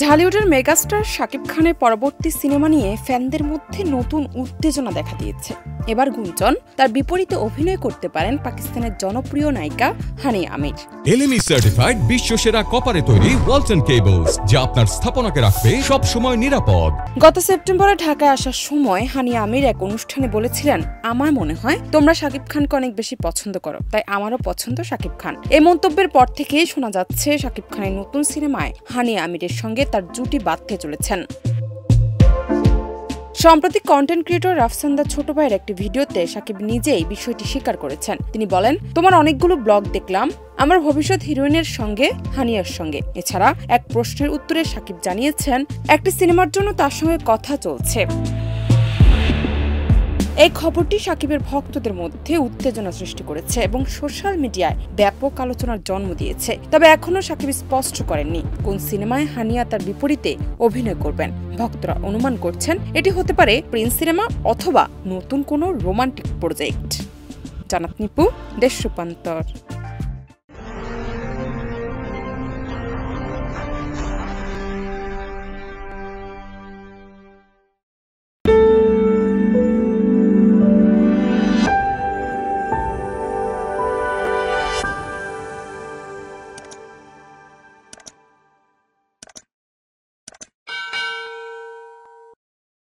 ঢালিউডের megastar Shakib খানের পরবর্তী cinema নিয়ে ফ্যানদের মধ্যে নতুন উত্তেজনা দেখা দিয়েছে। এবার গুঞ্জন তার বিপরীতে অভিনয় করতে পারেন পাকিস্তানের জনপ্রিয় নায়িকা হানিয়া আমির। এলএমই সার্টিফাইড বিশ্বসেরা কপারে তৈরি ওয়ালটন কেবলস, যা আপনার স্থাপনাকে রাখবে সব সময় নিরাপদ। গত সেপ্টেম্বরে ঢাকায় আসার সময় হানিয়া আমির এক অনুষ্ঠানে বলেছিলেন, আমার মনে হয় তোমরা শাকিব খানকে অনেক বেশি পছন্দ করো, তাই আমারও পছন্দ শাকিব খান। এই মন্তব্যের পর থেকেই শোনা যাচ্ছে শাকিব খানের নতুন সিনেমায় হানিয়া আমিরের সঙ্গে তার জুটি বাঁধতে চলেছেন। সম্প্রতি কন্টেন্ট ক্রিয়েটর রাফসানদার ছোট ভাইয়ের একটি ভিডিওতে শাকিব নিজেই বিষয়টি স্বীকার করেছেন। তিনি বলেন, তোমার অনেকগুলো ব্লগ দেখলাম আমার ভবিষ্যৎ হিরোইনের সঙ্গে হানিয়ার সঙ্গে। এছাড়া এক প্রশ্নের উত্তরে শাকিব জানিয়েছেন, একটি সিনেমার জন্য তার সঙ্গে কথা চলছে। এই খবরটি শাকিবের ভক্তদের মধ্যে উত্তেজনা সৃষ্টি করেছে এবং সোশ্যাল মিডিয়ায় ব্যাপক আলোচনার জন্ম দিয়েছে। তবে এখনও শাকিব স্পষ্ট করেননি কোন সিনেমায় হানিয়া তার বিপরীতে অভিনয় করবেন। ভক্তরা অনুমান করছেন এটি হতে পারে প্রিন্স সিনেমা অথবা নতুন কোনো রোমান্টিক প্রজেক্ট। জানাত নিপু, দেশ রূপান্তর।